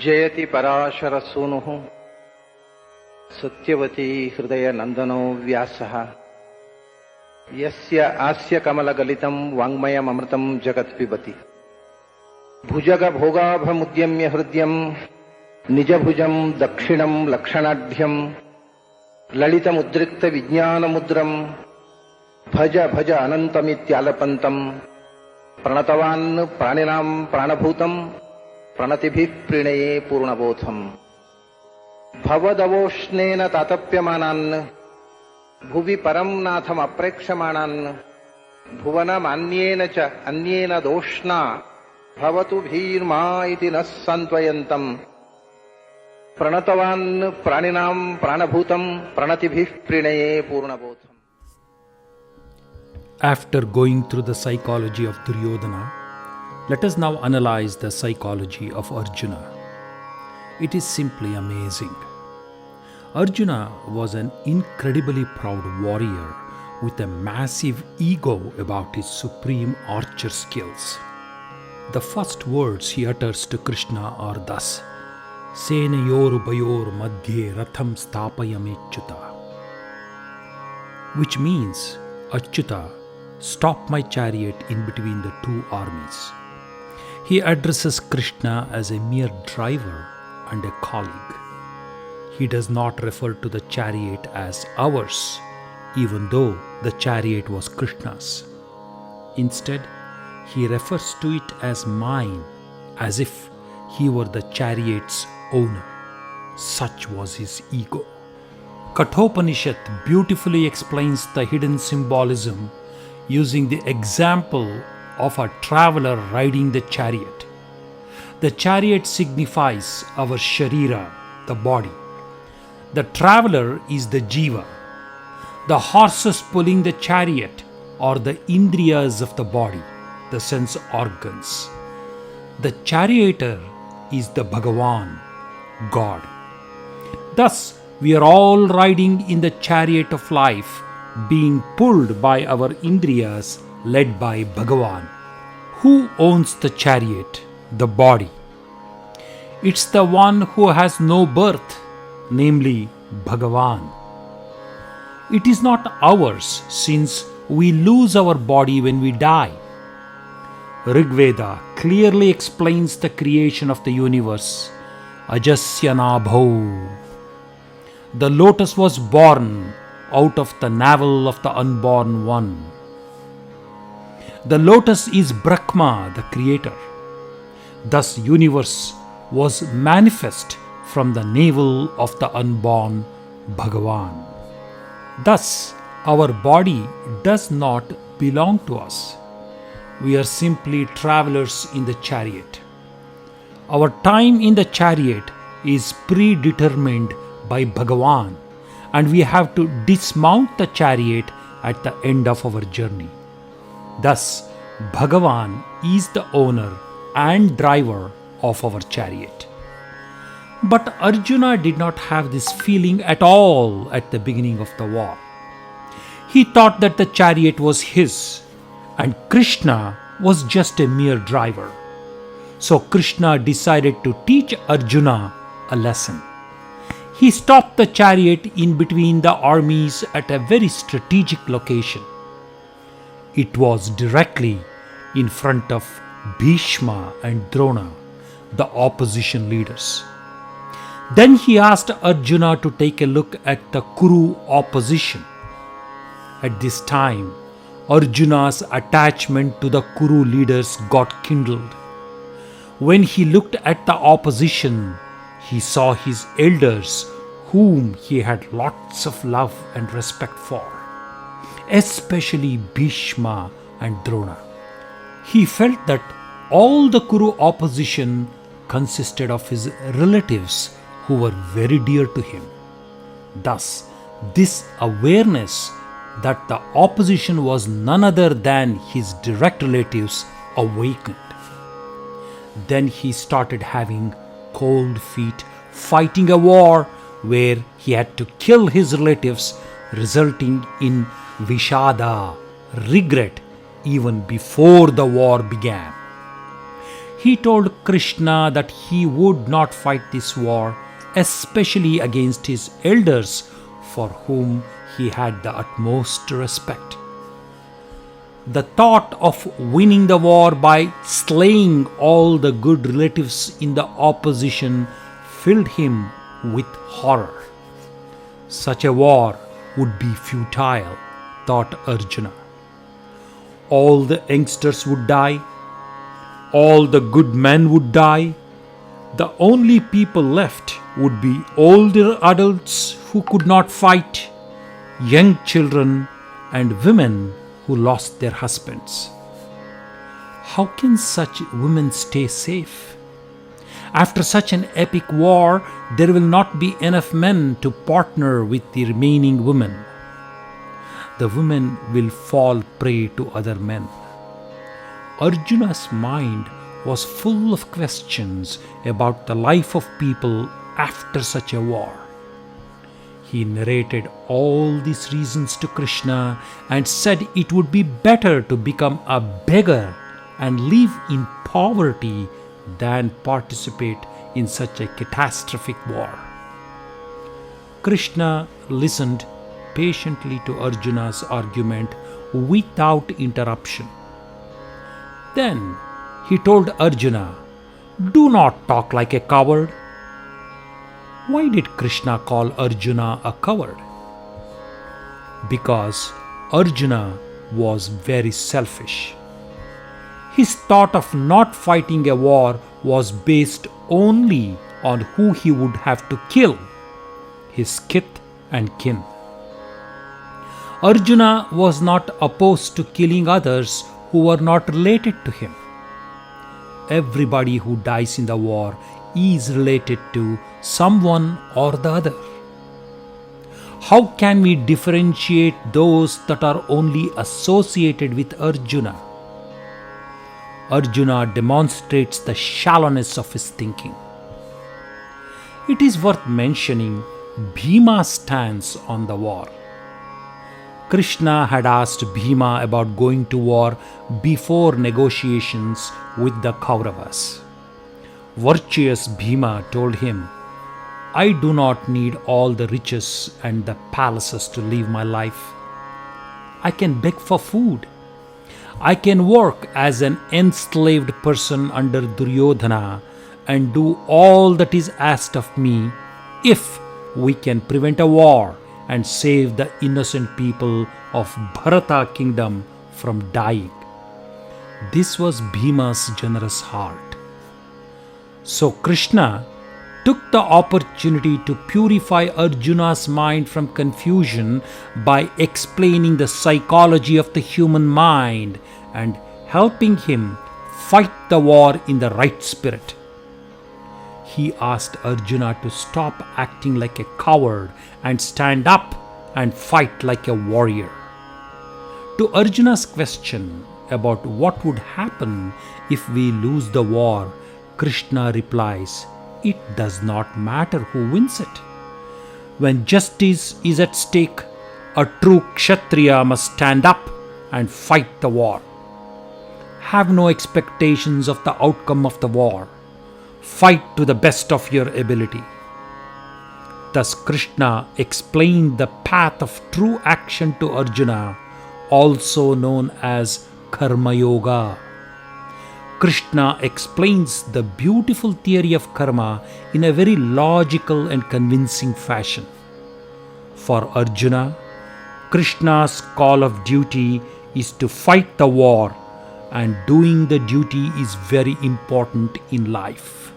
जयति पराशरसूनुः सत्यवती हृदयनन्दनो व्यासः यस्य आस्यकमलगलितं वाङ्मयममृतं जगत्पिबति भुजगभोगाभमुद्यम्य हृद्यं निजभुजं दक्षिणं लक्षणाढ्यं ललितमुद्रिक्तविज्ञानमुद्रं भज भज अनन्तमित्यालपन्तं प्रणतवान् प्राणिनां प्राणभूतं प्रणतिभिः प्रणये पूर्णबोधम् भवदवोष्णेन तातप्यमानान् भुवि परं नाथमप्रेक्षमाणान् भुवनमान्येन च अन्येन दोष्णा भवतु भीर्मा इति नः सान्त्वयन्तम् प्रणतवान् प्राणिनां प्राणभूतं प्रणतिभिः प्रणये पूर्णबोधम्. After going through the psychology of Duryodhana, let us now analyze the psychology of Arjuna. It is simply amazing. Arjuna was an incredibly proud warrior with a massive ego about his supreme archer skills. The first words he utters to Krishna are thus, Senayor Bayor Madhye Ratham Stapayamechyuta, which means, Achyuta, stop my chariot in between the two armies. He addresses Krishna as a mere driver and a colleague. He does not refer to the chariot as ours, even though the chariot was Krishna's. Instead, he refers to it as mine, as if he were the chariot's owner. Such was his ego. Kathopanishad beautifully explains the hidden symbolism using the example of a traveler riding the chariot. The chariot signifies our sharira, the body. The traveler is the jiva. The horses pulling the chariot are the indriyas of the body, the sense organs. The charioteer is the Bhagavan, God. Thus, we are all riding in the chariot of life, being pulled by our indriyas, led by Bhagavan. Who owns the chariot? The body. It's the one who has no birth, namely Bhagavan. It is not ours, since we lose our body when we die. Rigveda clearly explains the creation of the universe. Ajasya Nabho. The lotus was born out of the navel of the unborn one. The lotus is Brahma, the creator. Thus, universe was manifest from the navel of the unborn Bhagavan. Thus, our body does not belong to us. We are simply travelers in the chariot. Our time in the chariot is predetermined by Bhagavan, and we have to dismount the chariot at the end of our journey. Thus, Bhagavan is the owner and driver of our chariot. But Arjuna did not have this feeling at all at the beginning of the war. He thought that the chariot was his, and Krishna was just a mere driver. So Krishna decided to teach Arjuna a lesson. He stopped the chariot in between the armies at a very strategic location. It was directly in front of Bhishma and Drona, the opposition leaders. Then he asked Arjuna to take a look at the Kuru opposition. At this time, Arjuna's attachment to the Kuru leaders got kindled. When he looked at the opposition, he saw his elders, whom he had lots of love and respect for, especially Bhishma and Drona. He felt that all the Kuru opposition consisted of his relatives who were very dear to him. Thus, this awareness that the opposition was none other than his direct relatives awakened. Then he started having cold feet, fighting a war where he had to kill his relatives, resulting in Vishada, regret, even before the war began. He told Krishna that he would not fight this war, especially against his elders, for whom he had the utmost respect. The thought of winning the war by slaying all the good relatives in the opposition filled him with horror. Such a war would be futile, thought Arjuna. All the youngsters would die, all the good men would die. The only people left would be older adults who could not fight, young children, and women who lost their husbands. How can such women stay safe? After such an epic war, there will not be enough men to partner with the remaining women. The women will fall prey to other men. Arjuna's mind was full of questions about the life of people after such a war. He narrated all these reasons to Krishna and said it would be better to become a beggar and live in poverty than participate in such a catastrophic war. Krishna listened patiently to Arjuna's argument without interruption. Then he told Arjuna, "Do not talk like a coward." Why did Krishna call Arjuna a coward? Because Arjuna was very selfish. His thought of not fighting a war was based only on who he would have to kill, his kith and kin. Arjuna was not opposed to killing others who were not related to him. Everybody who dies in the war is related to someone or the other. How can we differentiate those that are only associated with Arjuna? Arjuna demonstrates the shallowness of his thinking. It is worth mentioning Bhima's stance on the war. Krishna had asked Bhima about going to war before negotiations with the Kauravas. Virtuous Bhima told him, "I do not need all the riches and the palaces to live my life. I can beg for food. I can work as an enslaved person under Duryodhana and do all that is asked of me if we can prevent a war and save the innocent people of Bharata kingdom from dying." This was Bhima's generous heart. So Krishna took the opportunity to purify Arjuna's mind from confusion by explaining the psychology of the human mind and helping him fight the war in the right spirit. He asked Arjuna to stop acting like a coward and stand up and fight like a warrior. To Arjuna's question about what would happen if we lose the war, Krishna replies, "It does not matter who wins it. When justice is at stake, a true Kshatriya must stand up and fight the war. Have no expectations of the outcome of the war. Fight to the best of your ability." Thus Krishna explained the path of true action to Arjuna, also known as Karma Yoga. Krishna explains the beautiful theory of karma in a very logical and convincing fashion. For Arjuna, Krishna's call of duty is to fight the war, and doing the duty is very important in life.